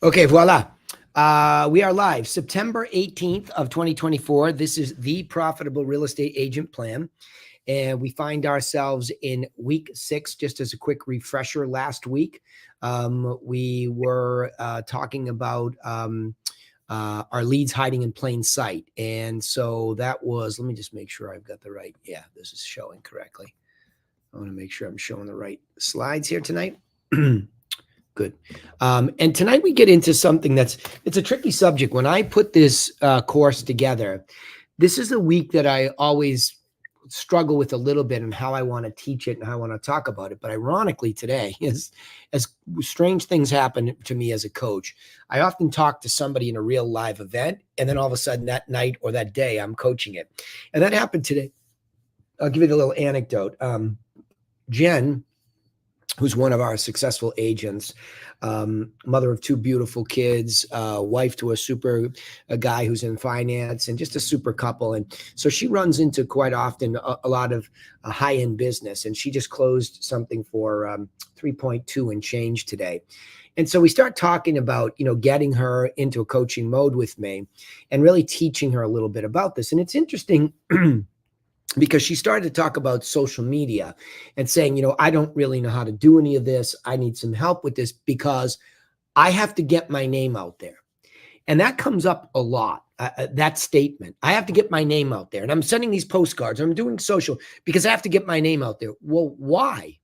Okay, voila. We are live September 18th of 2024. This is the Profitable Real Estate Agent Plan. And we find ourselves in week 6. Just as a quick refresher, last week we were talking about our leads hiding in plain sight. And so that was, let me just make sure I've got the right, yeah, this is showing correctly. I want to make sure I'm showing the right slides here tonight. Good. And tonight we get into something it's a tricky subject. When I put this course together, this is a week that I always struggle with a little bit and how I want to teach it and how I want to talk about it. But ironically today, as strange things happen to me as a coach, I often talk to somebody in a real live event, and then all of a sudden that night or that day I'm coaching it. And that happened today. I'll give you the little anecdote. Jen, who's one of our successful agents, mother of 2 beautiful kids, wife to a guy who's in finance, and just a super couple. And so she runs into quite often a lot of high-end business, and she just closed something for 3.2 and change today. And so we start talking about, getting her into a coaching mode with me and really teaching her a little bit about this. And it's interesting because she started to talk about social media and saying, I don't really know how to do any of this. I need some help with this because I have to get my name out there. And that comes up a lot, that statement. I have to get my name out there. And I'm sending these postcards. I'm doing social because I have to get my name out there. Well, why?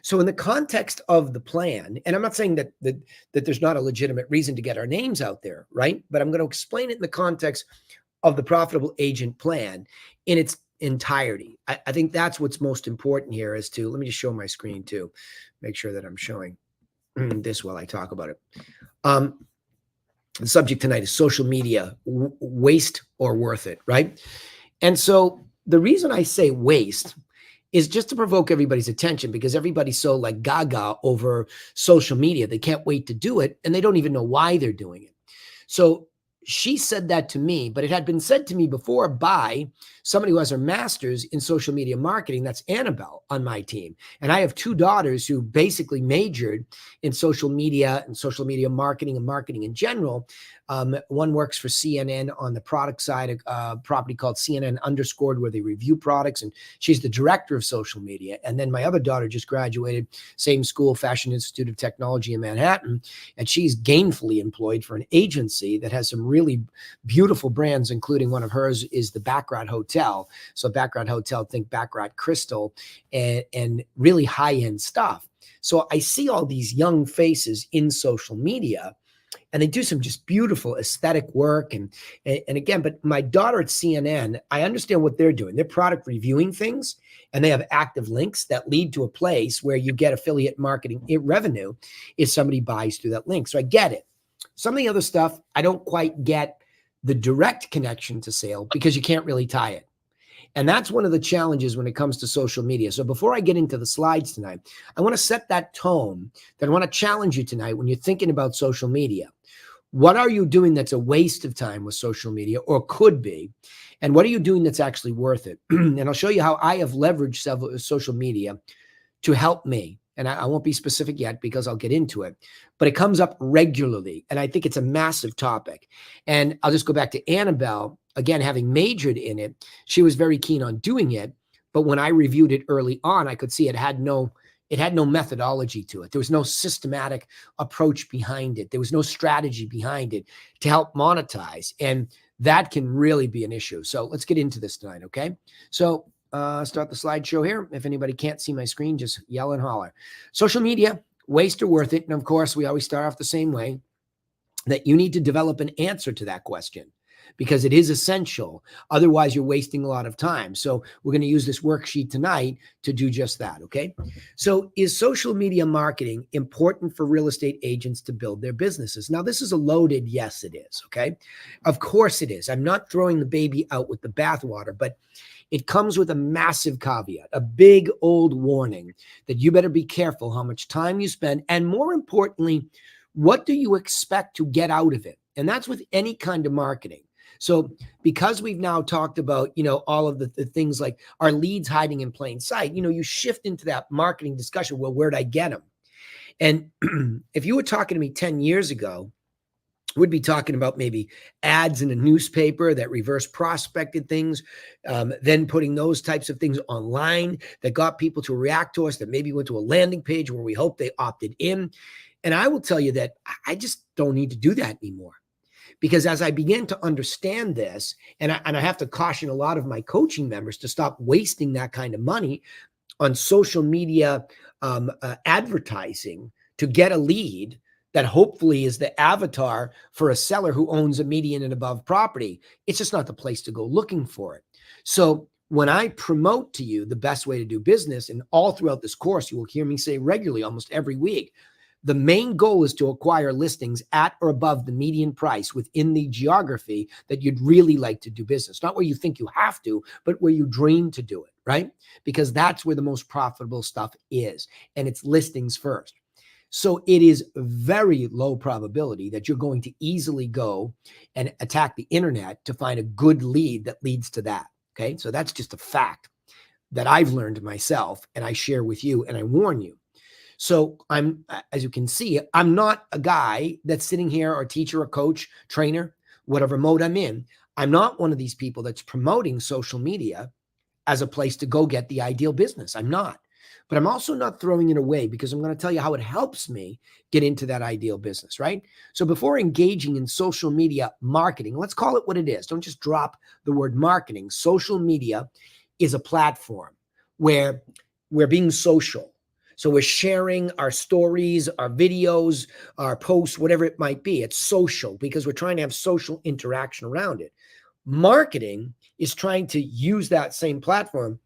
So in the context of the plan, and I'm not saying that there's not a legitimate reason to get our names out there, right? But I'm going to explain it in the context of the Profitable Agent Plan in its entirety. I think that's what's most important here is to, let me just show my screen too, make sure that I'm showing this while I talk about it. The subject tonight is social media, waste or worth it, right? And so the reason I say waste is just to provoke everybody's attention because everybody's so like gaga over social media. They can't wait to do it and they don't even know why they're doing it. So she said that to me, but it had been said to me before by somebody who has her master's in social media marketing. That's Annabelle on my team. And I have 2 daughters who basically majored in social media and social media marketing and marketing in general. One works for CNN on the product side, a property called CNN Underscored, where they review products. And she's the director of social media. And then my other daughter just graduated, same school, Fashion Institute of Technology in Manhattan. And she's gainfully employed for an agency that has some really beautiful brands, including one of hers is the Baccarat Hotel. So Baccarat Hotel, think Baccarat Crystal, and really high-end stuff. So I see all these young faces in social media, and they do some just beautiful aesthetic work. And again, but my daughter at CNN, I understand what they're doing. They're product reviewing things, and they have active links that lead to a place where you get affiliate marketing revenue if somebody buys through that link. So I get it. Some of the other stuff, I don't quite get the direct connection to sale because you can't really tie it. And that's one of the challenges when it comes to social media. So before I get into the slides tonight, I want to set that tone that I want to challenge you tonight when you're thinking about social media. What are you doing that's a waste of time with social media or could be? And what are you doing that's actually worth it? And I'll show you how I have leveraged several social media to help me. And I won't be specific yet because I'll get into it, but it comes up regularly. And I think it's a massive topic. And I'll just go back to Annabelle, again, having majored in it. She was very keen on doing it. But when I reviewed it early on, I could see it had no methodology to it. There was no systematic approach behind it. There was no strategy behind it to help monetize. And that can really be an issue. So let's get into this tonight, okay? So start the slideshow here. If anybody can't see my screen, just yell and holler. Social media, waste or worth it? And of course, we always start off the same way, that you need to develop an answer to that question because it is essential. Otherwise, you're wasting a lot of time. So we're going to use this worksheet tonight to do just that, okay? So is social media marketing important for real estate agents to build their businesses? Now, this is a loaded yes, it is, okay? Of course it is. I'm not throwing the baby out with the bathwater, but it comes with a massive caveat, a big old warning that you better be careful how much time you spend. And more importantly, what do you expect to get out of it? And that's with any kind of marketing. So because we've now talked about, all of the things like our leads hiding in plain sight, you shift into that marketing discussion. Well, where'd I get them? And if you were talking to me 10 years ago, we'd be talking about maybe ads in a newspaper that reverse prospected things, then putting those types of things online that got people to react to us, that maybe went to a landing page where we hope they opted in. And I will tell you that I just don't need to do that anymore. Because as I begin to understand this, and I have to caution a lot of my coaching members to stop wasting that kind of money on social media advertising to get a lead that hopefully is the avatar for a seller who owns a median and above property. It's just not the place to go looking for it. So when I promote to you the best way to do business, and all throughout this course, you will hear me say regularly, almost every week, the main goal is to acquire listings at or above the median price within the geography that you'd really like to do business. Not where you think you have to, but where you dream to do it, right? Because that's where the most profitable stuff is. And it's listings first. So it is very low probability that you're going to easily go and attack the internet to find a good lead that leads to that. Okay. So that's just a fact that I've learned myself and I share with you and I warn you. So I'm, as you can see, I'm not a guy that's sitting here or teacher or coach, trainer, whatever mode I'm in. I'm not one of these people that's promoting social media as a place to go get the ideal business. I'm not. But I'm also not throwing it away because I'm going to tell you how it helps me get into that ideal business, right? So before engaging in social media marketing, let's call it what it is. Don't just drop the word marketing. Social media is a platform where we're being social. So we're sharing our stories, our videos, our posts, whatever it might be. It's social because we're trying to have social interaction around it. Marketing is trying to use that same platform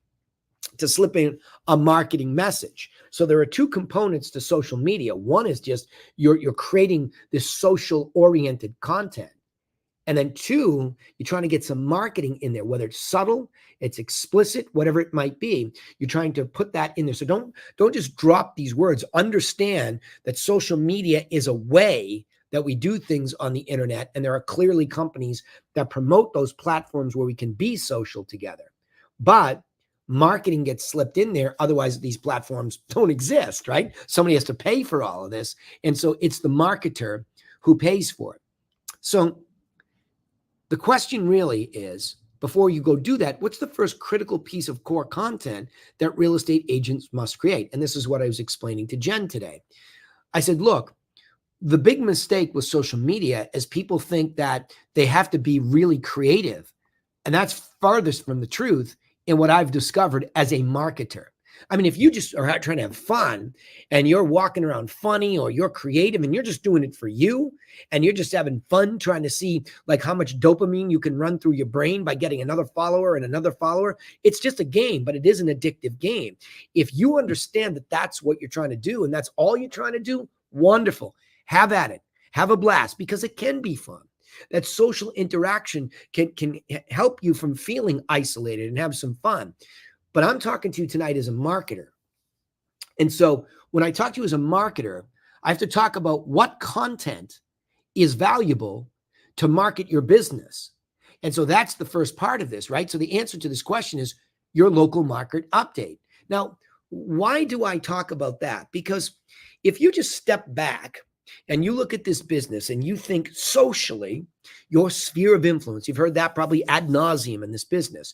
to slip in a marketing message. So there are two components to social media. One is just you're creating this social oriented content. And then two, you're trying to get some marketing in there, whether it's subtle, it's explicit, whatever it might be. You're trying to put that in there. So don't just drop these words. Understand that social media is a way that we do things on the internet. And there are clearly companies that promote those platforms where we can be social together. But marketing gets slipped in there. Otherwise, these platforms don't exist, right? Somebody has to pay for all of this. And so it's the marketer who pays for it. So the question really is, before you go do that, what's the first critical piece of core content that real estate agents must create? And this is what I was explaining to Jen today. I said, look, the big mistake with social media is people think that they have to be really creative. And that's farthest from the truth in what I've discovered as a marketer. I mean, if you just are trying to have fun and you're walking around funny or you're creative and you're just doing it for you and you're just having fun trying to see like how much dopamine you can run through your brain by getting another follower and another follower, it's just a game, but it is an addictive game. If you understand that that's what you're trying to do and that's all you're trying to do, wonderful. Have at it. Have a blast because it can be fun. That social interaction can help you from feeling isolated and have some fun. But I'm talking to you tonight as a marketer. And so when I talk to you as a marketer, I have to talk about what content is valuable to market your business. And so that's the first part of this, right? So the answer to this question is your local market update. Now, why do I talk about that? Because if you just step back and you look at this business and you think socially, your sphere of influence, you've heard that probably ad nauseum in this business.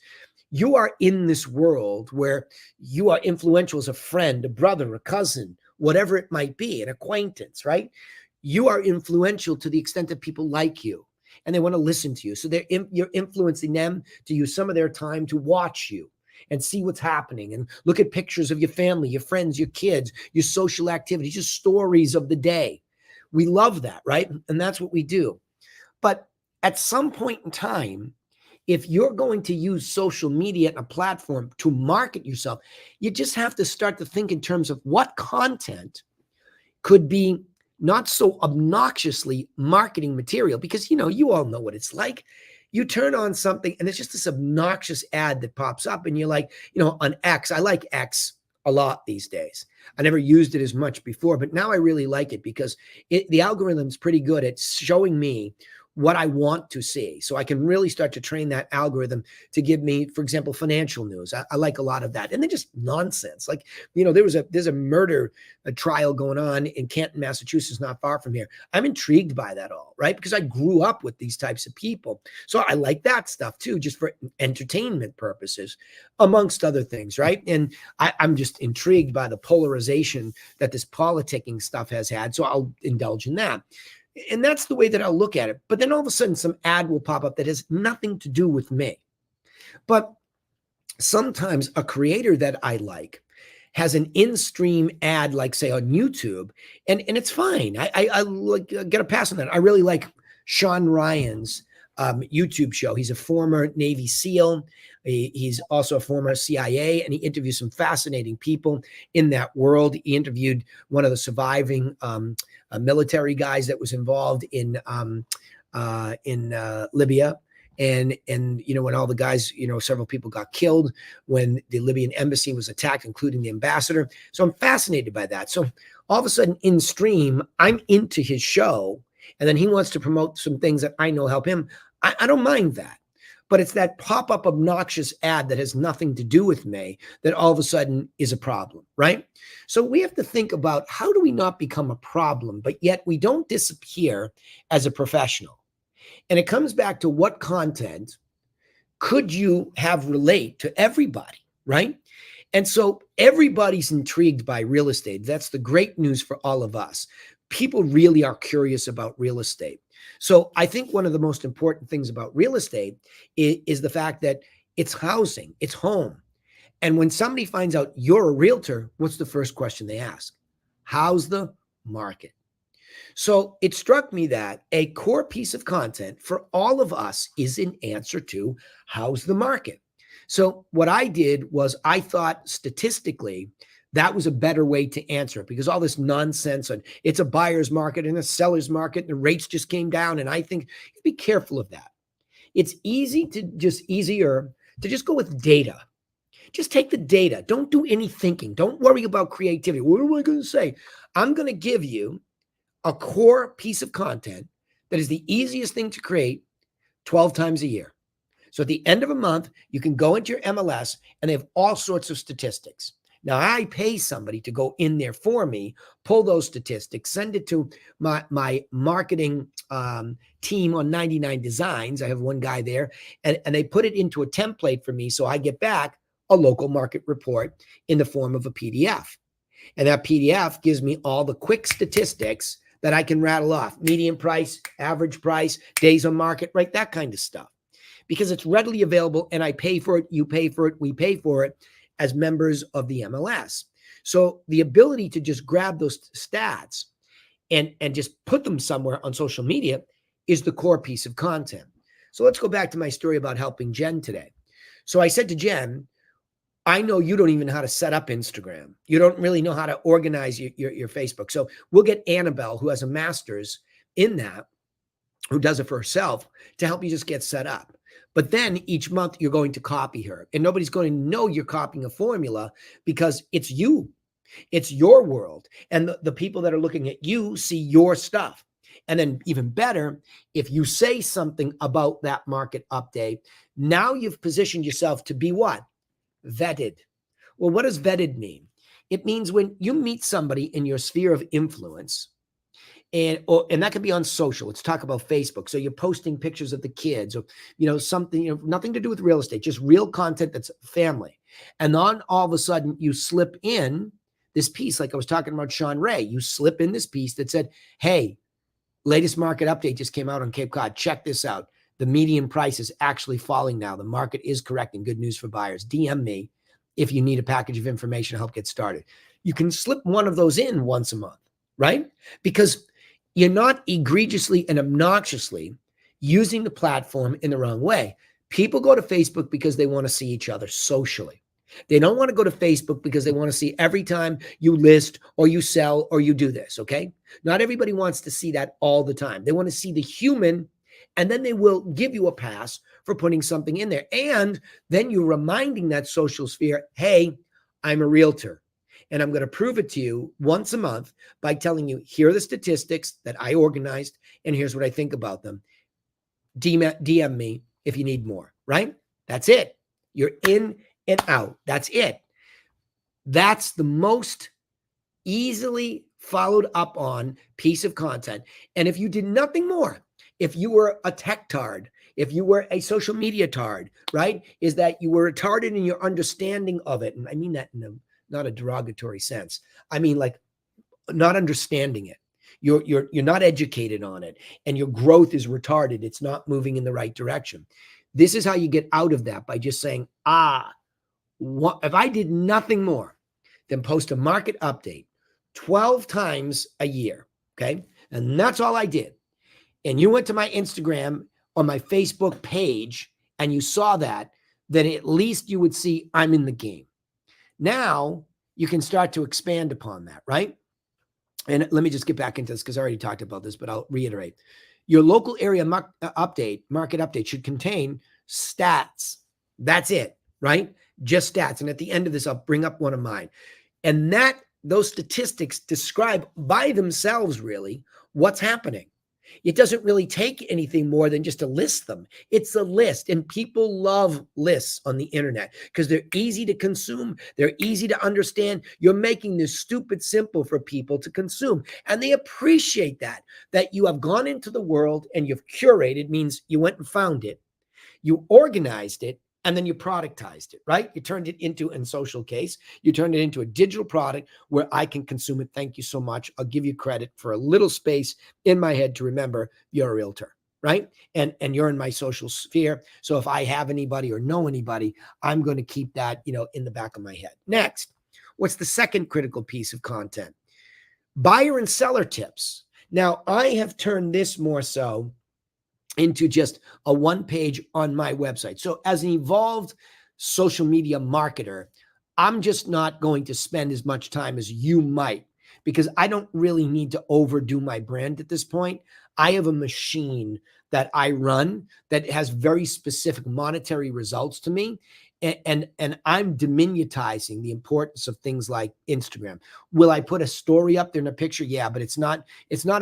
You are in this world where you are influential as a friend, a brother, a cousin, whatever it might be, an acquaintance, right? You are influential to the extent that people like you and they want to listen to you. So you're influencing them to use some of their time to watch you and see what's happening and look at pictures of your family, your friends, your kids, your social activities, your stories of the day. We love that, right? And that's what we do. But at some point in time, if you're going to use social media and a platform to market yourself, you just have to start to think in terms of what content could be not so obnoxiously marketing material, because, you all know what it's like. You turn on something and it's just this obnoxious ad that pops up and you're like, on X, I like X a lot these days. I never used it as much before, but now I really like it because the algorithm's pretty good at showing me what I want to see. So I can really start to train that algorithm to give me, for example, financial news. I like a lot of that. And then just nonsense. Like, there's a murder trial going on in Canton, Massachusetts, not far from here. I'm intrigued by that all, right? Because I grew up with these types of people. So I like that stuff too, just for entertainment purposes, amongst other things, right? And I'm just intrigued by the polarization that this politicking stuff has had. So I'll indulge in that. And that's the way that I'll look at it. But then all of a sudden, some ad will pop up that has nothing to do with me. But sometimes a creator that I like has an in-stream ad, like say on YouTube, and it's fine. I like get a pass on that. I really like Sean Ryan's YouTube show. He's a former Navy SEAL. He's also a former CIA, and he interviews some fascinating people in that world. He interviewed one of the surviving military guys that was involved in Libya. And when all the guys, several people got killed when the Libyan embassy was attacked, including the ambassador. So I'm fascinated by that. So all of a sudden in stream, I'm into his show, and then he wants to promote some things that I know help him. I don't mind that. But it's that pop-up obnoxious ad that has nothing to do with me that all of a sudden is a problem, right? So we have to think about, how do we not become a problem, but yet we don't disappear as a professional? And it comes back to, what content could you have relate to everybody, right? And so everybody's intrigued by real estate. That's the great news for all of us. People really are curious about real estate. So I think one of the most important things about real estate is the fact that it's housing, it's home. And when somebody finds out you're a realtor, what's the first question they ask? How's the market? So it struck me that a core piece of content for all of us is an answer to, how's the market? So what I did was, I thought statistically that was a better way to answer it, because all this nonsense on it's a buyer's market and a seller's market and the rates just came down. And I think, be careful of that. It's easier to just go with data. Just take the data. Don't do any thinking. Don't worry about creativity. What am I going to say? I'm going to give you a core piece of content that is the easiest thing to create 12 times a year. So at the end of a month, you can go into your MLS and they have all sorts of statistics. Now, I pay somebody to go in there for me, pull those statistics, send it to my marketing team on 99 Designs. I have one guy there, and they put it into a template for me. So I get back a local market report in the form of a PDF. And that PDF gives me all the quick statistics that I can rattle off: median price, average price, days on market, right? That kind of stuff. Because it's readily available, and I pay for it, you pay for it, we pay for it as members of the MLS. So the ability to just grab those stats and just put them somewhere on social media is the core piece of content. So let's go back to my story about helping Jen today. So I said to Jen, I know you don't even know how to set up Instagram. You don't really know how to organize your Facebook. So we'll get Annabelle, who has a master's in that, who does it for herself, to help you just get set up. But then each month you're going to copy her, and nobody's going to know you're copying a formula, because it's you. It's your world. And the people that are looking at you see your stuff. And then even better, if you say something about that market update, now you've positioned yourself to be what? Vetted. Well, what does vetted mean? It means when you meet somebody in your sphere of influence, and that could be on social. Let's talk about Facebook. So you're posting pictures of the kids, or something, nothing to do with real estate, just real content that's family. And then all of a sudden you slip in this piece, like I was talking about Sean Ray. You slip in this piece that said, hey, latest market update just came out on Cape Cod. Check this out. The median price is actually falling now. The market is correcting. Good news for buyers. DM me if you need a package of information to help get started. You can slip one of those in once a month, right? Because you're not egregiously and obnoxiously using the platform in the wrong way. People go to Facebook because they want to see each other socially. They don't want to go to Facebook because they want to see every time you list or you sell or you do this, okay? Not everybody wants to see that all the time. They want to see the human, and then they will give you a pass for putting something in there. And then you're reminding that social sphere, hey, I'm a realtor, and I'm going to prove it to you once a month by telling you, here are the statistics that I organized, and here's what I think about them. DM me if you need more, right? That's it. You're in and out. That's it. That's the most easily followed up on piece of content. And if you did nothing more, if you were a tech tard, if you were a social media tard, right, is that you were retarded in your understanding of it. And I mean that in not a derogatory sense. I mean, like, not understanding it. You're not educated on it, and your growth is retarded. It's not moving in the right direction. This is how you get out of that, by just saying, if I did nothing more than post a market update 12 times a year, okay? And that's all I did. And you went to my Instagram or my Facebook page and you saw that, then at least you would see I'm in the game. Now you can start to expand upon that, right? And let me just get back into this because I already talked about this, but I'll reiterate. Your local area market update should contain stats. That's it, right? Just stats. And at the end of this, I'll bring up one of mine. And those statistics describe by themselves really what's happening. It doesn't really take anything more than just to list them. It's a list, and people love lists on the internet because they're easy to consume. They're easy to understand. You're making this stupid simple for people to consume, and they appreciate that you have gone into the world and you've curated, means you went and found it, you organized it, and then you productized it, right? You turned it into, in social case, you turned it into a digital product where I can consume it. Thank you so much. I'll give you credit for a little space in my head to remember you're a realtor, right? And you're in my social sphere. So if I have anybody or know anybody, I'm going to keep that, in the back of my head. Next, what's the second critical piece of content? Buyer and seller tips. Now, I have turned this more so into just a one page on my website. So as an evolved social media marketer, I'm just not going to spend as much time as you might, because I don't really need to overdo my brand at this point. I have a machine that I run that has very specific monetary results to me. And I'm diminutizing the importance of things like Instagram. Will I put a story up there in a picture? Yeah, but it's not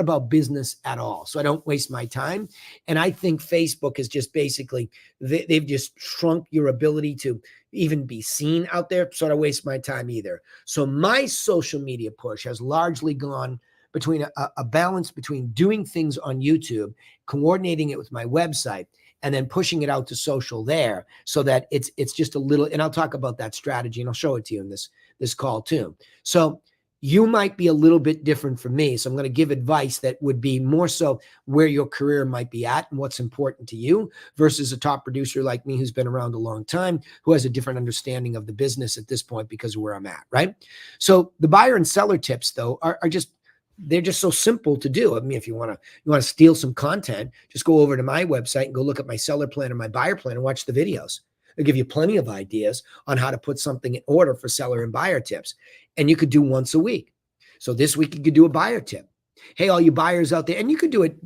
about business at all. So I don't waste my time. And I think Facebook is just basically, they've just shrunk your ability to even be seen out there. So I don't waste my time either. So my social media push has largely gone between a balance between doing things on YouTube, coordinating it with my website, and then pushing it out to social there, so that it's just a little, and I'll talk about that strategy and I'll show it to you in this call too. So you might be a little bit different from me. So I'm going to give advice that would be more so where your career might be at and what's important to you, versus a top producer like me who's been around a long time, who has a different understanding of the business at this point because of where I'm at, right? So the buyer and seller tips though are just, they're just so simple to do. I mean, if you want to steal some content, just go over to my website and go look at my seller plan or my buyer plan and watch the videos. They'll give you plenty of ideas on how to put something in order for seller and buyer tips. And you could do once a week. So this week you could do a buyer tip. Hey, all you buyers out there, and you could do it,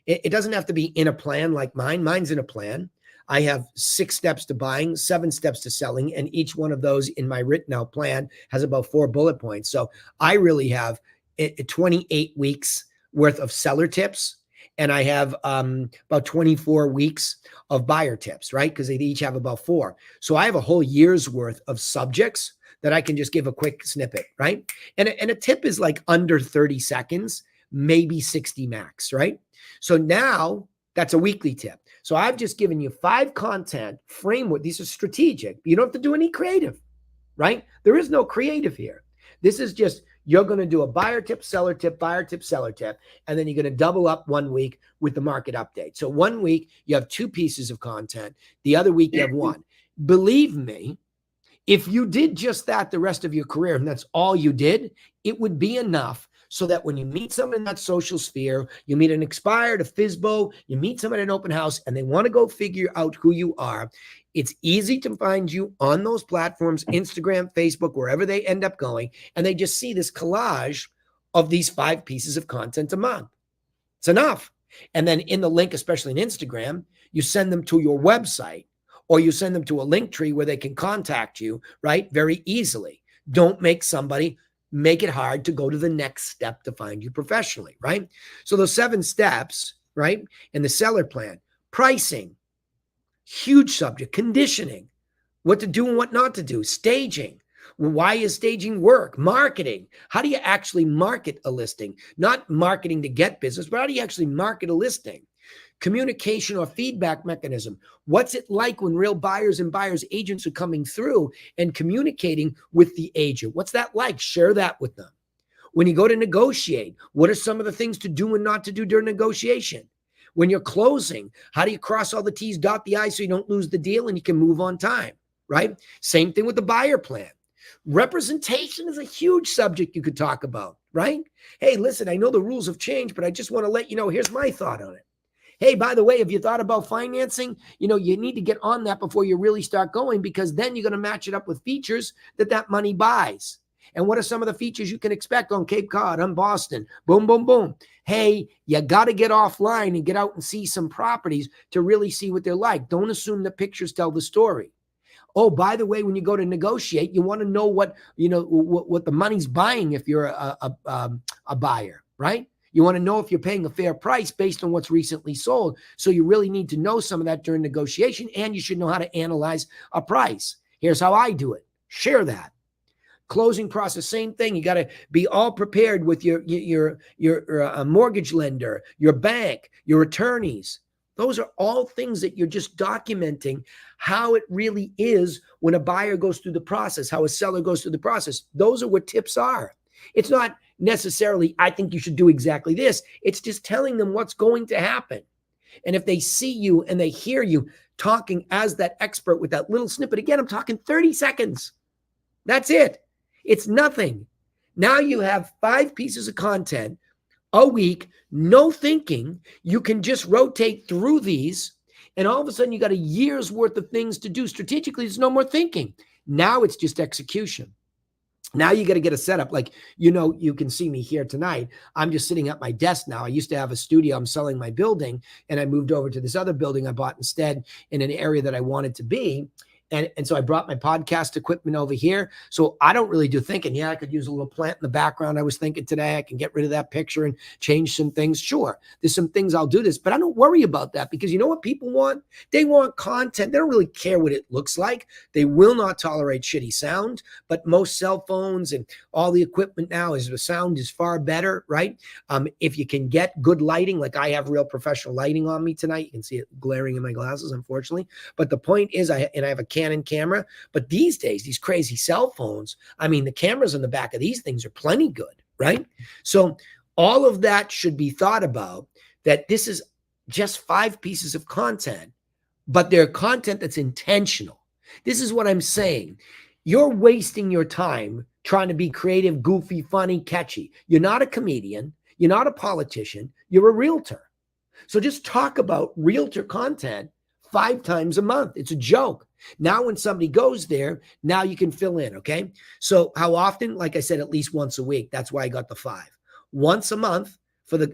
it doesn't have to be in a plan like mine. Mine's in a plan. I have 6 steps to buying, 7 steps to selling, and each one of those in my written out plan has about 4 bullet points. So I really have 28 weeks worth of seller tips, and I have about 24 weeks of buyer tips, right? Because they each have about 4. So I have a whole year's worth of subjects that I can just give a quick snippet, right? And a tip is like under 30 seconds, maybe 60 max, right? So now that's a weekly tip. So I've just given you 5 content framework. These are strategic. You don't have to do any creative, right? There is no creative here. This is just, you're going to do a buyer tip, seller tip, buyer tip, seller tip, and then you're going to double up one week with the market update. So one week you have 2 pieces of content. The other week you have 1. Believe me, if you did just that the rest of your career, and that's all you did, it would be enough so that when you meet someone in that social sphere, you meet an expired, a FSBO, you meet someone at an open house, and they want to go figure out who you are, it's easy to find you on those platforms, Instagram, Facebook, wherever they end up going, and they just see this collage of these 5 pieces of content a month. It's enough. And then in the link, especially in Instagram, you send them to your website, or you send them to a link tree where they can contact you, right? Very easily. Don't make it hard to go to the next step to find you professionally, right? So those 7 steps, right? And the seller plan, Pricing, huge subject. Conditioning, what to do and what not to do. Staging, why is staging work? Marketing, how do you actually market a listing? Not marketing to get business, but how do you actually market a listing? Communication or feedback mechanism. What's it like when real buyers and buyers agents are coming through and communicating with the agent? What's that like? Share that with them. When you go to negotiate, what are some of the things to do and not to do during negotiation? When you're closing, how do you cross all the T's, dot the I's so you don't lose the deal and you can move on time, right? Same thing with the buyer plan. Representation is a huge subject you could talk about, right? Hey, listen, I know the rules have changed, but I just want to let you know, here's my thought on it. Hey, by the way, if you thought about financing, you need to get on that before you really start going, because then you're going to match it up with features that money buys. And what are some of the features you can expect on Cape Cod, on Boston? Boom, boom, boom. Hey, you got to get offline and get out and see some properties to really see what they're like. Don't assume the pictures tell the story. Oh, by the way, when you go to negotiate, you want to know what the money's buying if you're a buyer, right? You want to know if you're paying a fair price based on what's recently sold. So you really need to know some of that during negotiation, and you should know how to analyze a price. Here's how I do it. Share that. Closing process, same thing. You got to be all prepared with your mortgage lender, your bank, your attorneys. Those are all things that you're just documenting how it really is when a buyer goes through the process, how a seller goes through the process. Those are what tips are. It's not necessarily, I think you should do exactly this. It's just telling them what's going to happen. And if they see you and they hear you talking as that expert with that little snippet, again, I'm talking 30 seconds. That's it. It's nothing. Now you have 5 pieces of content a week, no thinking. You can just rotate through these, and all of a sudden you got a year's worth of things to do. Strategically, there's no more thinking. Now it's just execution. Now you got to get a setup. Like, you can see me here tonight. I'm just sitting at my desk now. I used to have a studio. I'm selling my building, and I moved over to this other building I bought instead in an area that I wanted to be. And so I brought my podcast equipment over here. So I don't really do thinking. Yeah, I could use a little plant in the background. I was thinking today I can get rid of that picture and change some things. Sure, there's some things I'll do this, but I don't worry about that, because you know what people want? They want content. They don't really care what it looks like. They will not tolerate shitty sound, but most cell phones and all the equipment now the sound is far better, right? If you can get good lighting, like I have real professional lighting on me tonight. You can see it glaring in my glasses, unfortunately. But the point is, I have a Canon camera, but these days, these crazy cell phones, the cameras on the back of these things are plenty good, right? So all of that should be thought about, that this is just 5 pieces of content, but they're content that's intentional. This is what I'm saying. You're wasting your time trying to be creative, goofy, funny, catchy. You're not a comedian. You're not a politician. You're a realtor. So just talk about realtor content 5 times a month. It's a joke. Now, when somebody goes there, now you can fill in, okay? So how often? Like I said, at least once a week. That's why I got the 5. Once a month for the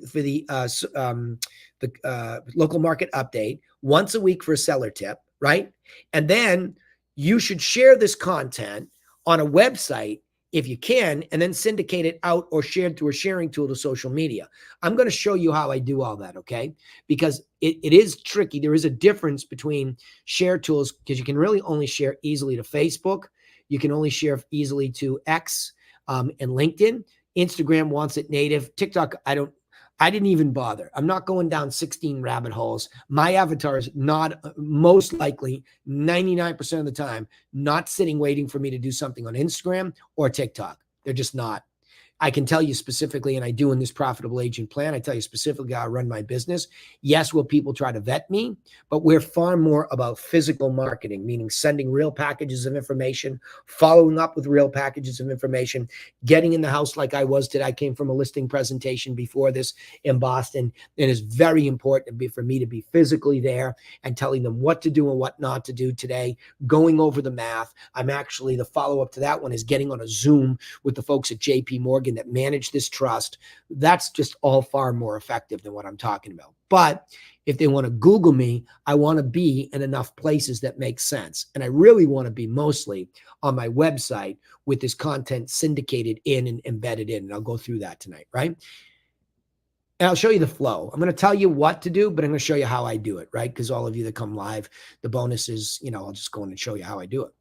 local market update. Once a week for a seller tip, right? And then you should share this content on a website if you can, and then syndicate it out or share it through a sharing tool to social media. I'm going to show you how I do all that, okay? Because it is tricky. There is a difference between share tools, because you can really only share easily to Facebook. You can only share easily to X and LinkedIn. Instagram wants it native. TikTok, I didn't even bother. I'm not going down 16 rabbit holes. My avatar is not, most likely 99% of the time, not sitting waiting for me to do something on Instagram or TikTok. They're just not. I can tell you specifically, and I do in this profitable agent plan, I tell you specifically how I run my business. Yes, will people try to vet me, but we're far more about physical marketing, meaning sending real packages of information, following up with real packages of information, getting in the house like I was today. I came from a listing presentation before this in Boston, and it's very important for me to be physically there and telling them what to do and what not to do today, going over the math. I'm actually, the follow-up to that one is getting on a Zoom with the folks at JP Morgan that manage this trust. That's just all far more effective than what I'm talking about. But if they want to Google me, I want to be in enough places that make sense. And I really want to be mostly on my website with this content syndicated in and embedded in. And I'll go through that tonight, right? And I'll show you the flow. I'm going to tell you what to do, but I'm going to show you how I do it, right? Because all of you that come live, the bonus is, I'll just go in and show you how I do it.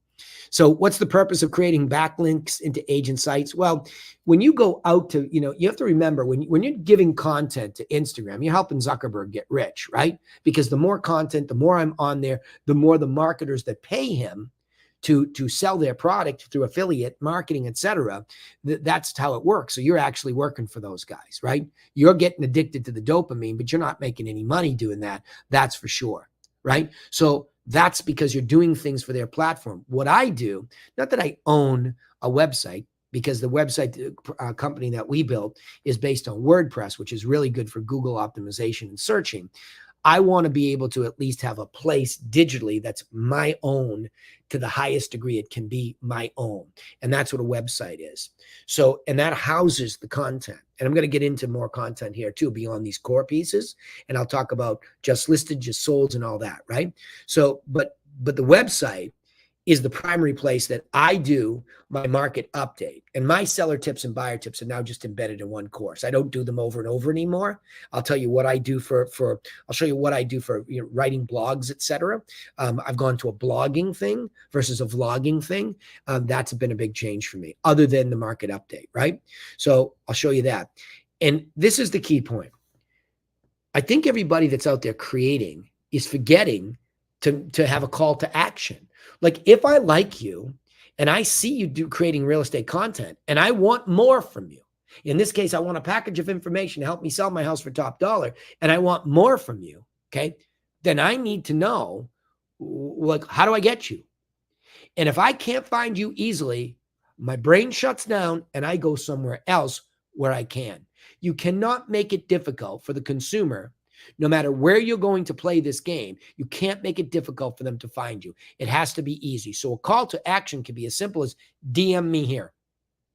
So what's the purpose of creating backlinks into agent sites? Well, when you go out to, you have to remember when you're giving content to Instagram, you're helping Zuckerberg get rich, right? Because the more content, the more I'm on there, the more the marketers that pay him to sell their product through affiliate marketing, et cetera, that's how it works. So you're actually working for those guys, right? You're getting addicted to the dopamine, but you're not making any money doing that. That's for sure, right? So that's because you're doing things for their platform. What I do, not that I own a website, because the website company that we built is based on WordPress, which is really good for Google optimization and searching. I want to be able to at least have a place digitally that's my own to the highest degree it can be my own. And that's what a website is. So, and that houses the content. And I'm going to get into more content here too, beyond these core pieces. And I'll talk about just listed, just sold and all that, right? So, but the website is the primary place that I do my market update. And my seller tips and buyer tips are now just embedded in one course. I don't do them over and over anymore. I'll tell you what I do I'll show you what I do for writing blogs, etc. I've gone to a blogging thing versus a vlogging thing. That's been a big change for me, other than the market update, right? So I'll show you that. And this is the key point. I think everybody that's out there creating is forgetting to have a call to action. Like if I like you and I see you creating real estate content and I want more from you, in this case, I want a package of information to help me sell my house for top dollar, and I want more from you, okay, then I need to know, like, how do I get you? And if I can't find you easily, my brain shuts down and I go somewhere else where I can. You cannot make it difficult for the consumer. No matter where you're going to play this game, you can't make it difficult for them to find you. It has to be easy. So a call to action can be as simple as DM me here,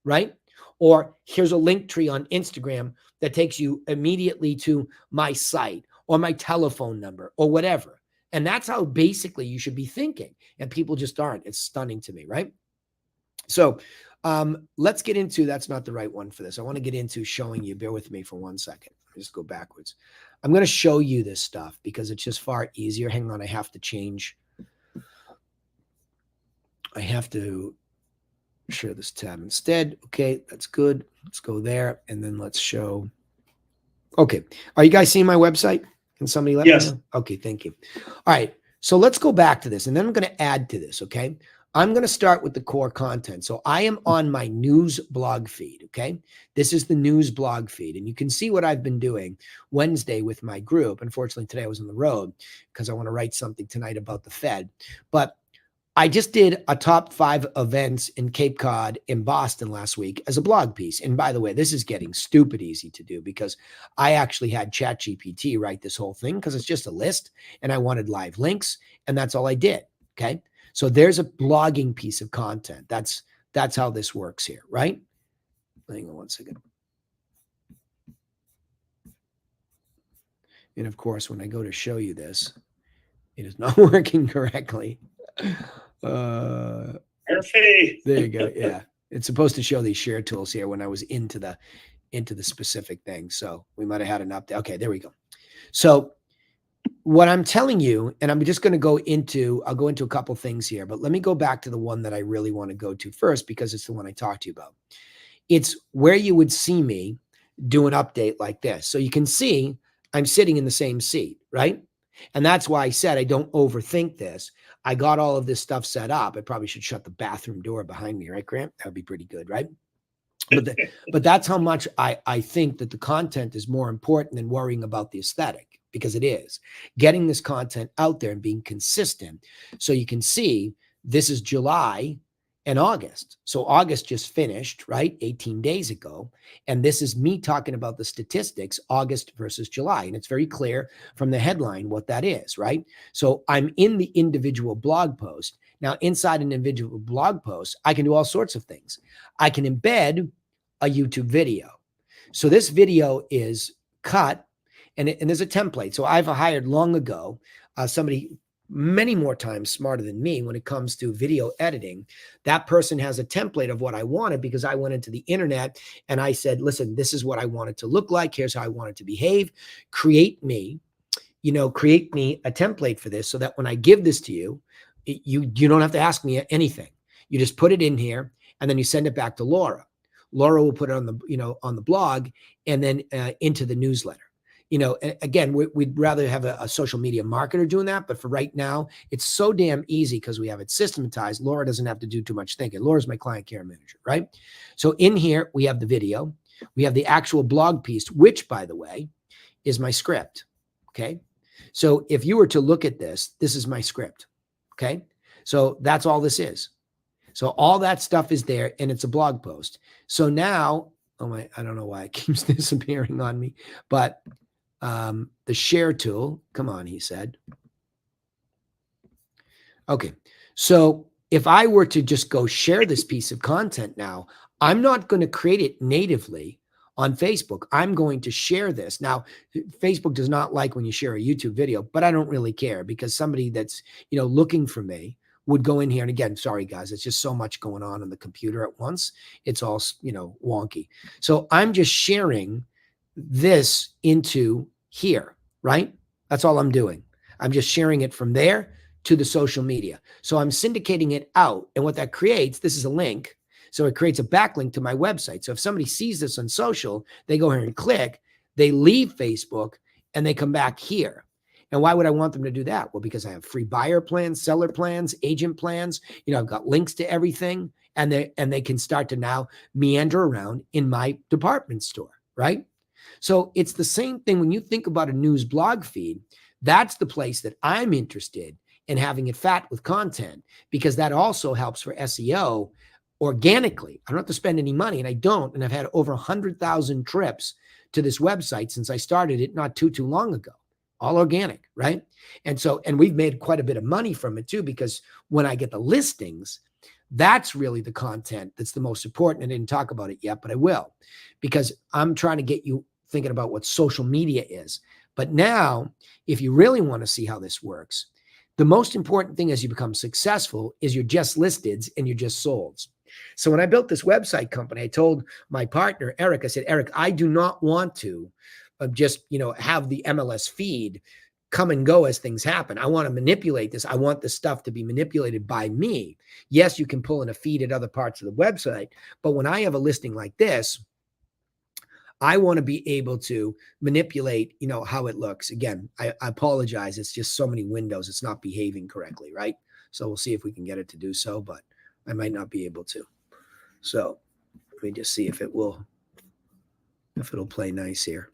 right? Or here's a link tree on Instagram that takes you immediately to my site or my telephone number or whatever. And that's how basically you should be thinking. And people just aren't. It's stunning to me, right? So let's get into, that's not the right one for this. I want to get into showing you, bear with me for 1 second. Just go backwards. I'm going to show you this stuff because it's just far easier. Hang on, I have to change. I have to share this tab instead. Okay, that's good. Let's go there and then let's show. Okay, are you guys seeing my website? Can somebody let me know? Okay, thank you. All right, so let's go back to this and then I'm going to add to this, okay? I'm going to start with the core content. So I am on my news blog feed, okay? This is the news blog feed, and you can see what I've been doing Wednesday with my group. Unfortunately, today I was on the road because I want to write something tonight about the Fed. But I just did a top 5 events in Cape Cod in Boston last week as a blog piece. And by the way, this is getting stupid easy to do because I actually had ChatGPT write this whole thing because it's just a list and I wanted live links, and that's all I did, okay? So there's a blogging piece of content. That's how this works here, right? Hang on 1 second. And of course, when I go to show you this, it is not working correctly. There you go. Yeah. It's supposed to show these share tools here when I was into the specific thing. So we might have had an update. Okay, there we go. So what I'm telling you, and I'm just going to I'll go into a couple things here, but let me go back to the one that I really want to go to first because it's the one I talked to you about. It's where you would see me do an update like this. So you can see I'm sitting in the same seat, right? And that's why I said I don't overthink this. I got all of this stuff set up. I probably should shut the bathroom door behind me, right, Grant? That would be pretty good, right? But that's how much I think that the content is more important than worrying about the aesthetic. Because it is getting this content out there and being consistent. So you can see this is July and August. So August just finished, right? 18 days ago. And this is me talking about the statistics, August versus July. And it's very clear from the headline what that is, right? So I'm in the individual blog post. Now, inside an individual blog post, I can do all sorts of things. I can embed a YouTube video. So this video is cut. And there's a template. So I've hired long ago somebody many more times smarter than me when it comes to video editing. That person has a template of what I wanted because I went into the internet and I said, listen, this is what I want it to look like. Here's how I want it to behave. Create me a template for this so that when I give this to you, you don't have to ask me anything. You just put it in here and then you send it back to Laura. Laura will put it on the blog and then into the newsletter. Again, we'd rather have a social media marketer doing that. But for right now, it's so damn easy because we have it systematized. Laura doesn't have to do too much thinking. Laura's my client care manager, right? So in here, we have the video. We have the actual blog piece, which, by the way, is my script, okay? So if you were to look at this, this is my script, okay? So that's all this is. So all that stuff is there, and it's a blog post. So now, I don't know why it keeps disappearing on me, but the share tool, come on, he said. Okay, so if I were to just go share this piece of content now, I'm not going to create it natively on Facebook. I'm going to share this. Now, Facebook does not like when you share a YouTube video, but I don't really care because somebody that's, looking for me would go in here. And again, sorry guys, it's just so much going on the computer at once. It's all, wonky. So I'm just sharing this into here, right? That's all I'm doing. I'm just sharing it from there to the social media. So I'm syndicating it out. And what that creates, this is a link. So it creates a backlink to my website. So if somebody sees this on social, they go here and click, they leave Facebook and they come back here. And why would I want them to do that? Well, because I have free buyer plans, seller plans, agent plans. I've got links to everything, and they can start to now meander around in my department store, right? So it's the same thing when you think about a news blog feed. That's the place that I'm interested in having it fat with content, because that also helps for SEO organically. I don't have to spend any money, and I don't. And I've had over 100,000 trips to this website since I started it not too long ago. All organic, right? And we've made quite a bit of money from it too, because when I get the listings, that's really the content that's the most important. I didn't talk about it yet, but I will, because I'm trying to get you thinking about what social media is. But now, if you really want to see how this works, the most important thing as you become successful is your just listeds and your just solds. So when I built this website company, I told my partner, Eric, I said, Eric, I do not want to just, have the MLS feed come and go as things happen. I want to manipulate this. I want the stuff to be manipulated by me. Yes, you can pull in a feed at other parts of the website, but when I have a listing like this, I want to be able to manipulate, how it looks. Again, I apologize. It's just so many windows. It's not behaving correctly, right? So we'll see if we can get it to do so, but I might not be able to. So let me just see if it'll play nice here.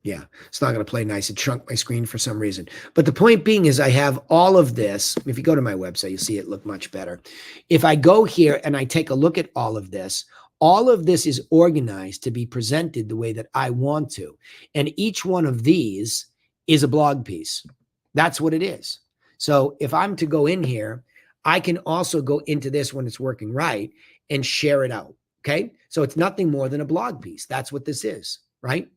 Yeah, it's not going to play nice. It shrunk my screen for some reason. But the point being is I have all of this. If you go to my website, you'll see it look much better. If I go here and I take a look at all of this is organized to be presented the way that I want to. And each one of these is a blog piece. That's what it is. So if I'm to go in here, I can also go into this when it's working right and share it out. Okay. So it's nothing more than a blog piece. That's what this is, right?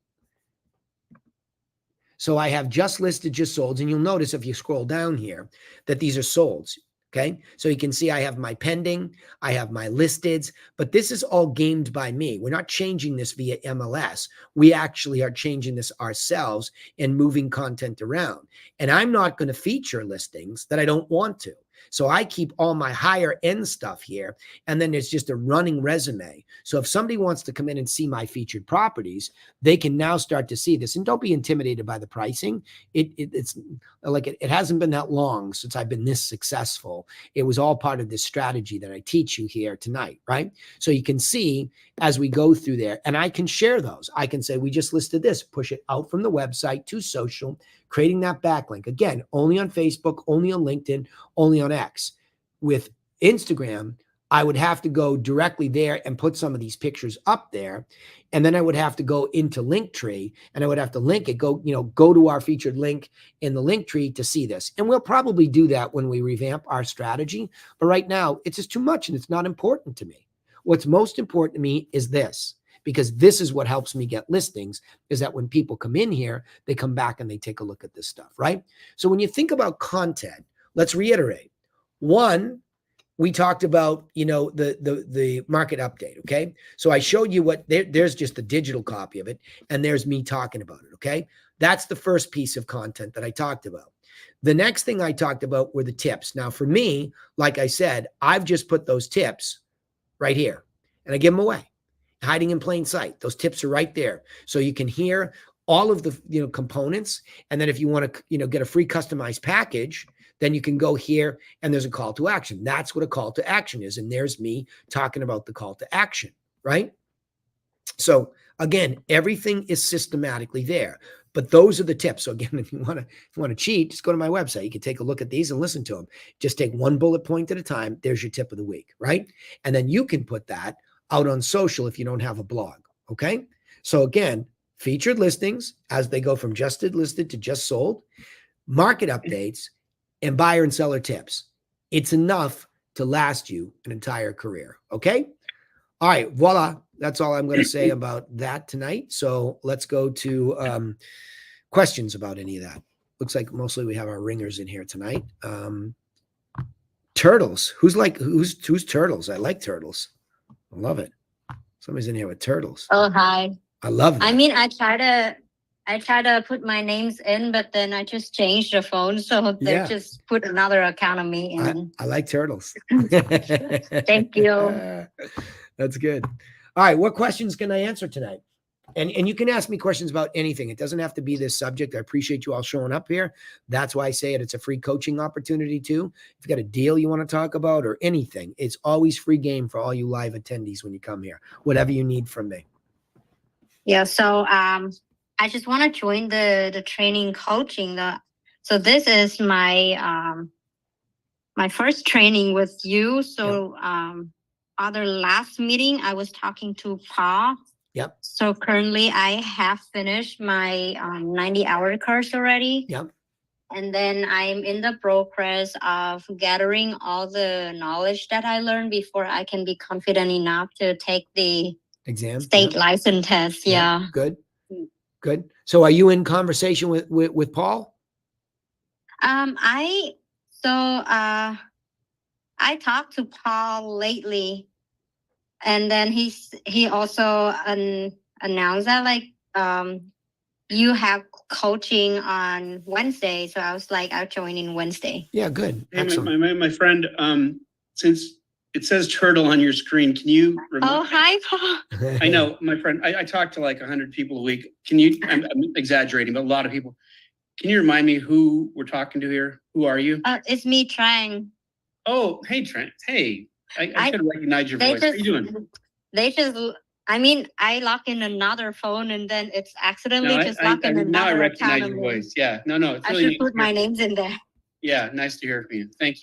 So I have just listed, just solds. And you'll notice if you scroll down here that these are solds. Okay. So you can see I have my pending, I have my listeds, but this is all gamed by me. We're not changing this via MLS. We actually are changing this ourselves and moving content around. And I'm not going to feature listings that I don't want to. So I keep all my higher end stuff here, and then there's just a running resume. So if somebody wants to come in and see my featured properties, they can now start to see this. And don't be intimidated by the pricing. It's like it hasn't been that long since I've been this successful. It was all part of this strategy that I teach you here tonight, right? So you can see as we go through there, and I can share those. I can say, we just listed this, push it out from the website to social, creating that backlink. Again, only on Facebook, only on LinkedIn, only on X. With Instagram, I would have to go directly there and put some of these pictures up there. And then I would have to go into Linktree and I would have to link it, go to our featured link in the Linktree to see this. And we'll probably do that when we revamp our strategy. But right now, it's just too much and it's not important to me. What's most important to me is this, because this is what helps me get listings, is that when people come in here, they come back and they take a look at this stuff, right? So when you think about content, let's reiterate. One, we talked about, the market update. Okay. So I showed you there's just the digital copy of it. And there's me talking about it. Okay. That's the first piece of content that I talked about. The next thing I talked about were the tips. Now for me, like I said, I've just put those tips right here and I give them away, hiding in plain sight. Those tips are right there. So you can hear all of the, components. And then if you want to, get a free customized package, then you can go here and there's a call to action. That's what a call to action is. And there's me talking about the call to action, right? So again, everything is systematically there, but those are the tips. So again, if you want to cheat, just go to my website. You can take a look at these and listen to them. Just take one bullet point at a time. There's your tip of the week, right? And then you can put that out on social if you don't have a blog. Okay. So again, featured listings as they go from just listed to just sold, market updates, and buyer and seller tips. It's enough to last you an entire career. Okay. All right. Voila. That's all I'm going to say about that tonight. So let's go to questions about any of that. Looks like mostly we have our ringers in here tonight. Turtles. Who's turtles? I like turtles. I love it. Somebody's in here with turtles. Oh, hi. I love that. I mean, I try to put my names in, but then I just changed the phone, so they just put another account of me in. I like turtles. Thank you. That's good. All right, what questions can I answer tonight? And you can ask me questions about anything. It doesn't have to be this subject. I appreciate you all showing up here. That's why I say it. It's a free coaching opportunity too. If you've got a deal you want to talk about or anything, it's always free game for all you live attendees when you come here. Whatever you need from me. Yeah. So I just want to join the training coaching. So this is my my first training with you. So other last meeting I was talking to Paul. Yep. So currently I have finished my 90-hour course already. Yep. And then I'm in the progress of gathering all the knowledge that I learned before I can be confident enough to take the exam state license test. Yeah. Good. Good. So are you in conversation with Paul? I talked to Paul lately, and then he also announced that you have coaching on Wednesday. So I was like, I'll join in Wednesday. Yeah, good. Hey, my friend, since it says turtle on your screen, can you Oh, hi, Paul. I know, my friend, I talk to like 100 people a week. Can you, I'm exaggerating, but a lot of people. Can you remind me who we're talking to here? Who are you? It's me, Trang. Oh, hey, Trent. Hey, I should recognize your voice. How are you doing? I lock in another phone and then it's accidentally locked in another account. Now I recognize your voice. Yeah, no. It's really I should put my names in there. Yeah, nice to hear from you. Thank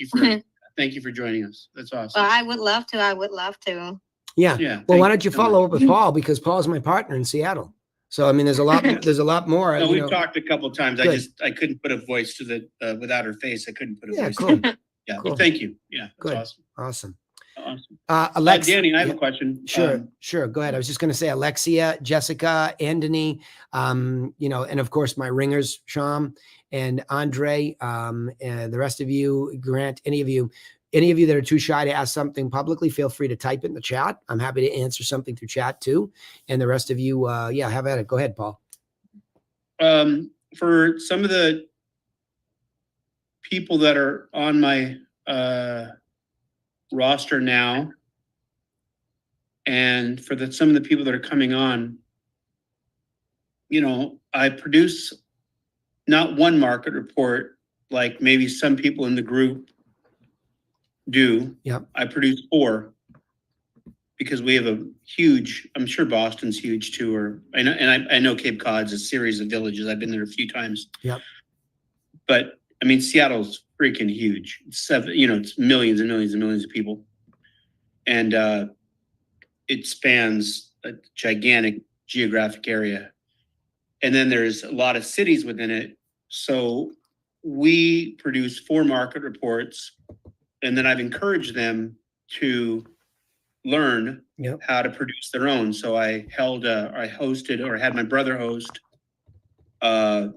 you for joining us. That's awesome. Well, I would love to. Yeah. Well, why don't you follow up with Paul, because Paul's my partner in Seattle. So I mean, there's a lot more. No, we've talked a couple of times. Good. I couldn't put a voice to the without her face. I couldn't put a voice. Cool. Yeah, cool. Thank you. Yeah, that's awesome. Alex, Danny, I have a question. Sure. Go ahead. I was just going to say Alexia, Jessica, Andony, and of course my ringers, Sham and Andre, and the rest of you, Grant, any of you that are too shy to ask something publicly, feel free to type it in the chat. I'm happy to answer something through chat too. And the rest of you, have at it. Go ahead, Paul. For some of the people that are on my roster now, and for some of the people that are coming on, I produce not one market report like maybe some people in the group do. Yeah. I produce 4 because we have a huge, I'm sure Boston's huge too, or I know Cape Cod's a series of villages. I've been there a few times. Yeah. But I mean, Seattle's freaking huge. It's millions and millions and millions of people. And it spans a gigantic geographic area. And then there's a lot of cities within it. So we produce 4 market reports, and then I've encouraged them to learn Yep. how to produce their own. So I hosted or had my brother host a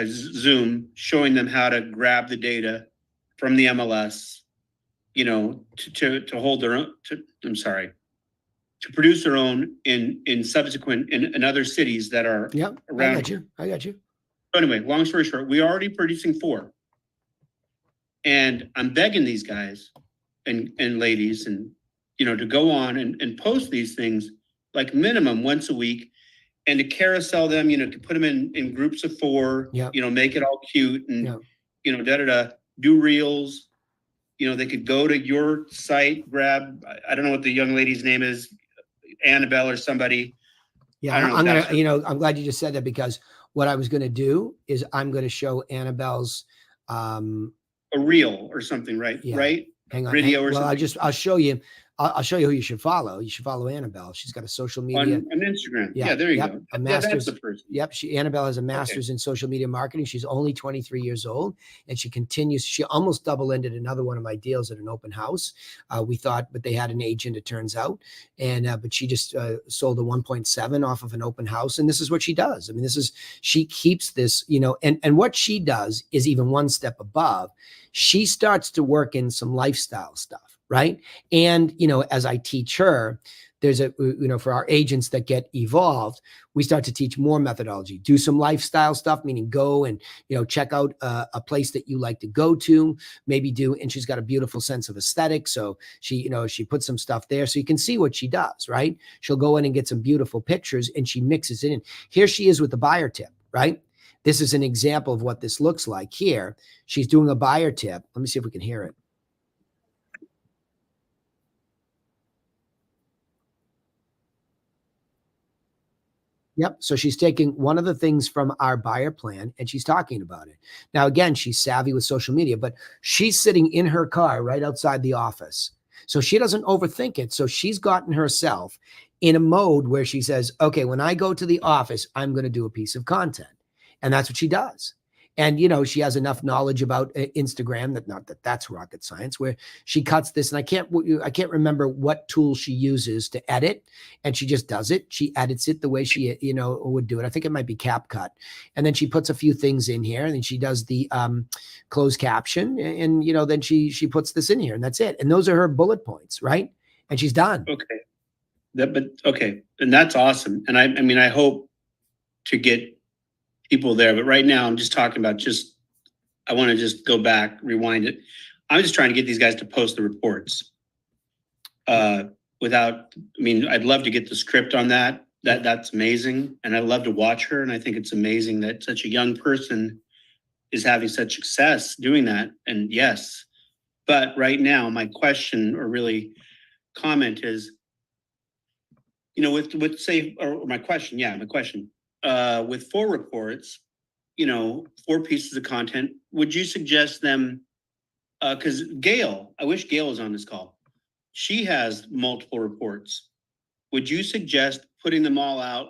Zoom showing them how to grab the data from the MLS, to hold their own, to produce their own in subsequent, in other cities that are Yep. around. I got you. So anyway, long story short, we're already producing 4. And I'm begging these guys and ladies and, to go on and post these things like minimum once a week, and to carousel them, to put them in groups of 4, Yeah. make it all cute and, Yeah. do reels. They could go to your site, grab, I don't know what the young lady's name is, Annabelle or somebody. Yeah, I don't know I'm if gonna, that's- I'm glad you just said that, because what I was gonna do is I'm gonna show Annabelle's, A reel or something, right? Yeah. Right? hang on. Video or well, something. I'll show you. I'll show you who you should follow. You should follow Annabelle. She's got a social media. On Instagram. Yeah, Yeah, there you yep, go. a Yeah, master's. that's the person. Yep. Annabelle has a master's in social media marketing. She's only 23 years old, and she continues. She almost double-ended another one of my deals at an open house. We thought, but they had an agent, it turns out. And, but she just sold a 1.7 off of an open house. And this is what she does. I mean, she keeps this, and what she does is even one step above. She starts to work in some lifestyle stuff, right? And, as I teach her, there's for our agents that get evolved, we start to teach more methodology, do some lifestyle stuff, meaning go and, check out a place that you like to go to, maybe and she's got a beautiful sense of aesthetic. So she puts some stuff there so you can see what she does, right? She'll go in and get some beautiful pictures and she mixes it in. Here she is with the buyer tip, right? This is an example of what this looks like here. She's doing a buyer tip. Let me see if we can hear it. Yep. So she's taking one of the things from our buyer plan and she's talking about it. Now, again, she's savvy with social media, but she's sitting in her car right outside the office. So she doesn't overthink it. So she's gotten herself in a mode where she says, okay, when I go to the office, I'm going to do a piece of content. And that's what she does. And, she has enough knowledge about Instagram that's rocket science, where she cuts this. And I can't remember what tool she uses to edit. And she just does it. She edits it the way she, would do it. I think it might be CapCut. And then she puts a few things in here, and then she does the closed caption. And, then she puts this in here, and that's it. And those are her bullet points, right? And she's done. Okay. Okay. And that's awesome. And I hope to get people there, but right now I'm just talking about I want to just go back, rewind it. I'm just trying to get these guys to post the reports. I'd love to get the script on that. That's amazing. And I love to watch her. And I think it's amazing that such a young person is having such success doing that. And yes, but right now my question, or really comment, is, my question, with 4 reports, 4 pieces of content, would you suggest them, because I wish Gail was on this call. She has multiple reports. Would you suggest putting them all out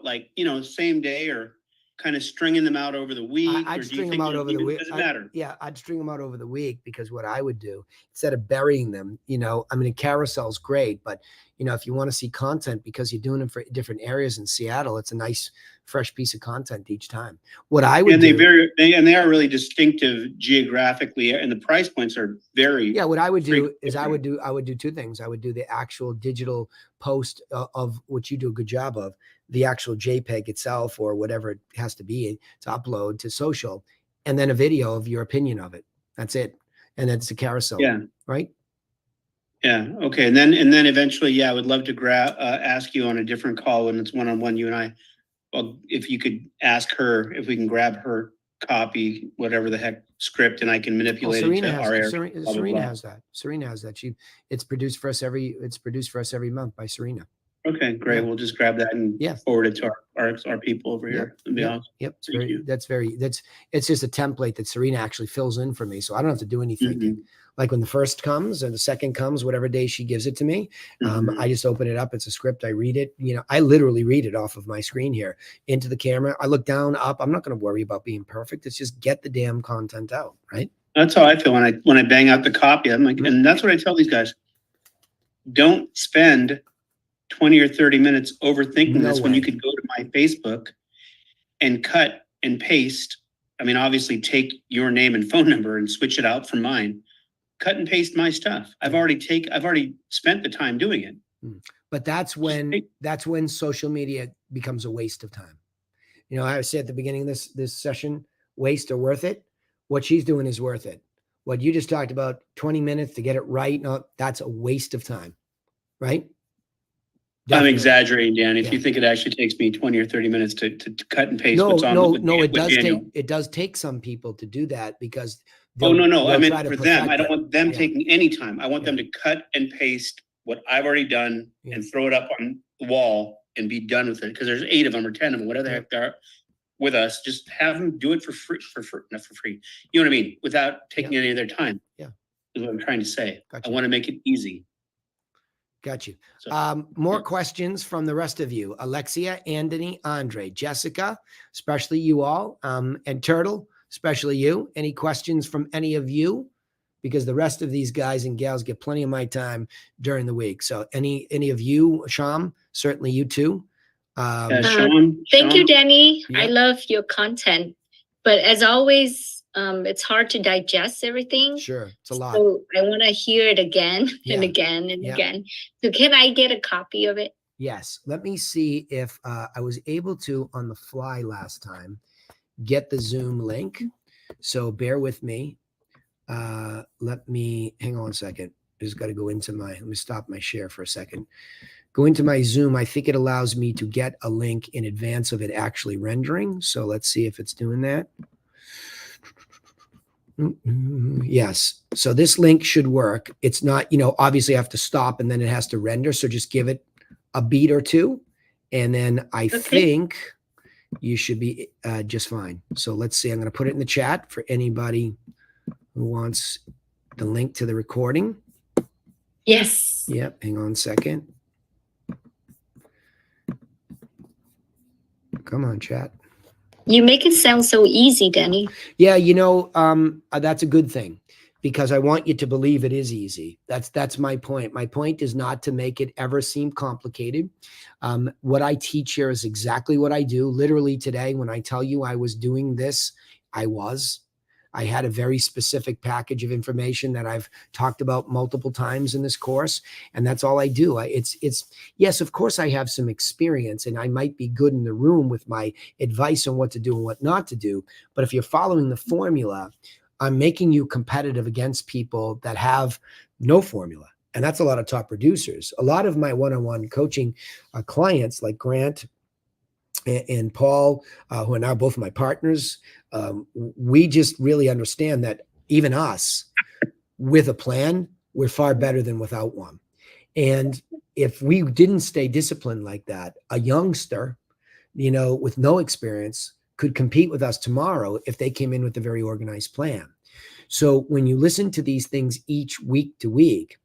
same day, or kind of stringing them out over the week? I'd string them out over the week. Does it matter? I'd string them out over the week, because what I would do, instead of burying them, a carousel's great, but if you want to see content because you're doing them for different areas in Seattle, it's a nice fresh piece of content each time. What I would they are really distinctive geographically, and the price points are very. Yeah, what I would do is I would do 2 things. I would do the actual digital post of what you do a good job of, the actual JPEG itself or whatever it has to be to upload to social, and then a video of your opinion of it. That's it. And then it's a carousel. Yeah. Right. Yeah. Okay. And then eventually, I would love to ask you on a different call when it's one-on-one, you and I. Well, if you could ask her if we can grab her copy, whatever the heck script, and I can manipulate it to our area. Serena has that. Serena has that. It's produced for us every month by Serena. Okay, great. Yeah. We'll just grab that and forward it to our people over here. That'd be awesome. Yep. It's just a template that Serena actually fills in for me. So I don't have to do anything. Mm-hmm. Like when the first comes and the second comes, whatever day she gives it to me, I just open it up. It's a script. I read it. I literally read it off of my screen here into the camera. I look down, up. I'm not going to worry about being perfect. It's just get the damn content out. Right. That's how I feel when I bang out the copy. I'm like, and that's what I tell these guys. don't spend 20 or 30 minutes overthinking No this when you way. could go to my Facebook and cut and paste. I mean, obviously take your name and phone number and switch it out from mine. Cut and paste my stuff. I've already spent the time doing it. But that's when social media becomes a waste of time. You know, I said at the beginning of this session, waste or worth it. What she's doing is worth it. What you just talked about, 20 minutes to get it right, no, that's a waste of time, right? I'm Definitely. exaggerating, Dan. If Yeah. you think it actually takes me 20 or 30 minutes to cut and paste No, what's on no, with no. Dan- It with does Daniel. take. It does take some people to do that because. Oh, no. I they'll try meant to for them. I perfect don't it. want them Yeah. taking any time. I want them to cut and paste what I've already done Yeah. and throw it up on the wall and be done with it. Because there's 8 of them or 10 of them, whatever the Yeah. heck they are, with us. Just have them do it for free, not for free. You know what I mean? Without taking any of their time. Yeah. Is what I'm trying to say. Gotcha. I want to make it easy. Got you. So, More yeah. questions from the rest of you. Alexia, Anthony, Andre, Jessica, especially you all, and Turtle, especially you. Any questions from any of you? Because the rest of these guys and gals get plenty of my time during the week. So any of you, Sham, certainly you too. Sean, Thank you, Sean? Danny. I Yeah. love your content, but as always, it's hard to digest everything. Sure, it's a lot. So I want to hear it again and Yeah. again and Yeah. again. So can I get a copy of it? Yes. Let me see if I was able to on the fly last time get the Zoom link. So bear with me. Let me hang on a second. Just got to go into let me stop my share for a second. Go into my Zoom. I think it allows me to get a link in advance of it actually rendering. So let's see if it's doing that. Yes. So this link should work. It's not, obviously I have to stop and then it has to render. So just give it a beat or two. And then I think you should be just fine. So let's see. I'm going to put it in the chat for anybody who wants the link to the recording. Yes. Yep. Hang on a second. Come on, chat. You make it sound so easy, Danny. Yeah, that's a good thing because I want you to believe it is easy. That's my point. My point is not to make it ever seem complicated. What I teach here is exactly what I do. Literally today, when I tell you I was doing this, I had a very specific package of information that I've talked about multiple times in this course. And that's all I do. Yes, of course I have some experience and I might be good in the room with my advice on what to do and what not to do. But if you're following the formula, I'm making you competitive against people that have no formula. And that's a lot of top producers. A lot of my one-on-one coaching clients like Grant and Paul, who are now both my partners, we just really understand that even us with a plan, we're far better than without one. And if we didn't stay disciplined like that, a youngster, with no experience could compete with us tomorrow if they came in with a very organized plan. So when you listen to these things each week to week,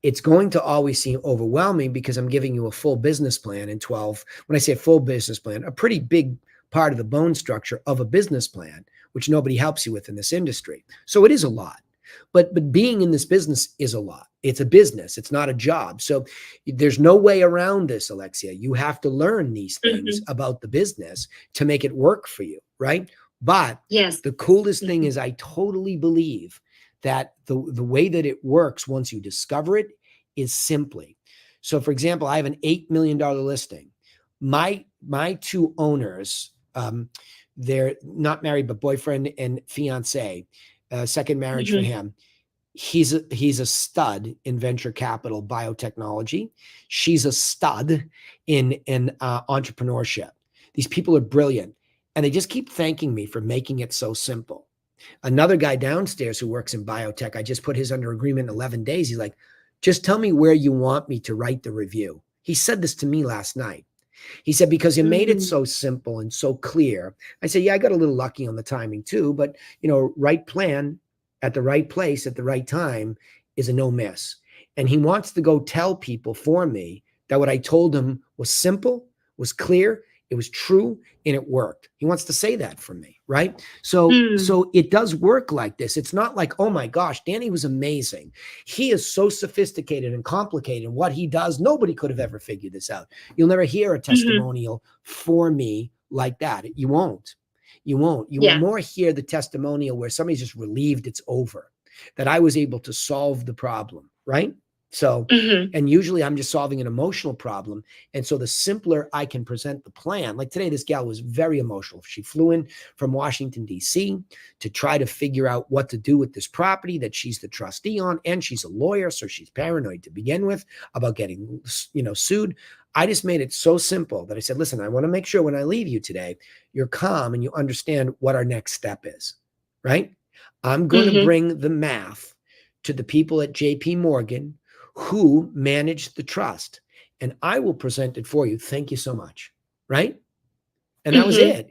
it's going to always seem overwhelming because I'm giving you a full business plan in 12. When I say a full business plan, a pretty big part of the bone structure of a business plan, which nobody helps you with in this industry. So it is a lot, but being in this business is a lot. It's a business. It's not a job. So there's no way around this, Alexia. You have to learn these things about the business to make it work for you, right? But yes, the coolest thing is I totally believe that the way that it works once you discover it is simply. So for example, I have an $8 million listing. My two owners, they're not married, but boyfriend and fiance, second marriage for him. He's a stud in venture capital biotechnology. She's a stud in entrepreneurship. These people are brilliant. And they just keep thanking me for making it so simple. Another guy downstairs who works in biotech, I just put his under agreement in 11 days. He's like, just tell me where you want me to write the review. He said this to me last night. He said, because you made it so simple and so clear. I said, yeah, I got a little lucky on the timing too, but right plan at the right place at the right time is a no miss. And he wants to go tell people for me that what I told him was simple, was clear, It was true and it worked. He wants to say that from me, right? So, Mm. so it does work like this. It's not like, oh my gosh, Danny was amazing. He is so sophisticated and complicated in what he does. Nobody could have ever figured this out. You'll never hear a testimonial for me like that. You won't. You won't. You Yeah. will more hear the testimonial where somebody's just relieved it's over, that I was able to solve the problem, right? So, Mhm. and usually I'm just solving an emotional problem. And so the simpler I can present the plan, like today, this gal was very emotional. She flew in from Washington, D.C. to try to figure out what to do with this property that she's the trustee on. And she's a lawyer. So she's paranoid to begin with about getting, sued. I just made it so simple that I said, listen, I want to make sure when I leave you today, you're calm and you understand what our next step is, right? I'm going to Mhm. bring the math to the people at JP Morgan who managed the trust, and I will present it for you. Thank you so much. Right. And that was Mhm. it.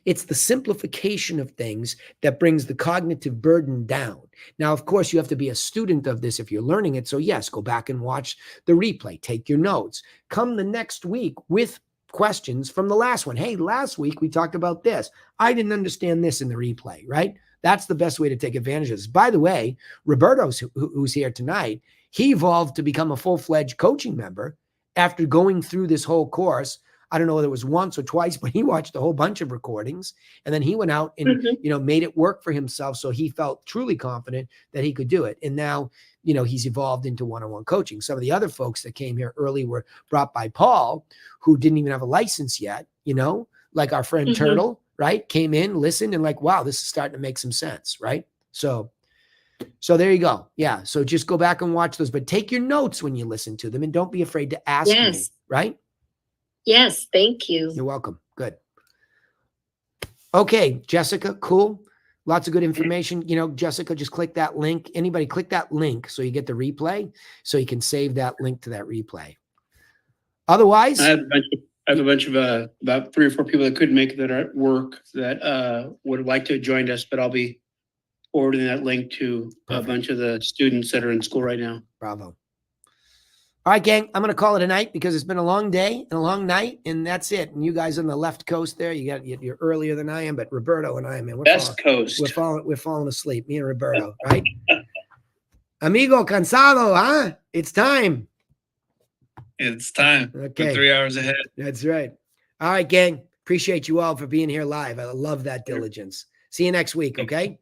It's the simplification of things that brings the cognitive burden down. Now, of course, you have to be a student of this if you're learning it. So yes, go back and watch the replay, take your notes, come the next week with questions from the last one. Hey, last week we talked about this. I didn't understand this in the replay, right? That's the best way to take advantage of this. By the way, Roberto's who's here tonight, he evolved to become a full-fledged coaching member after going through this whole course. I don't know whether it was once or twice, but he watched a whole bunch of recordings and then he went out and, Mhm. made it work for himself. So he felt truly confident that he could do it. And now, he's evolved into one-on-one coaching. Some of the other folks that came here early were brought by Paul, who didn't even have a license yet, like our friend Mhm. Turtle, right? Came in, listened and like, wow, this is starting to make some sense. Right. So there you go. Yeah. So just go back and watch those, but take your notes when you listen to them and don't be afraid to ask me. Yes. Right. Yes, thank you. You're welcome. Good. Okay, Jessica, cool. Lots of good information. Jessica, just click that link. Anybody click that link so you get the replay so you can save that link to that replay. Otherwise, I have a bunch of about 3 or 4 people that couldn't make it that are at work that would like to have joined us, but I'll be forwarding that link to Perfect. a bunch of the students that are in school right now. bravo. All right, gang, I'm going to call it a night because it's been a long day and a long night, and that's it. And you guys on the left coast there, you're earlier than I am, but Roberto and I, man, West Coast. we're falling asleep. Me and Roberto, right? Amigo, cansado, huh? It's time. It's time. Okay. We're 3 hours ahead. That's right. All right, gang. Appreciate you all for being here live. I love that diligence. See you next week, okay?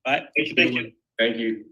Bye. Thank you. Thank you.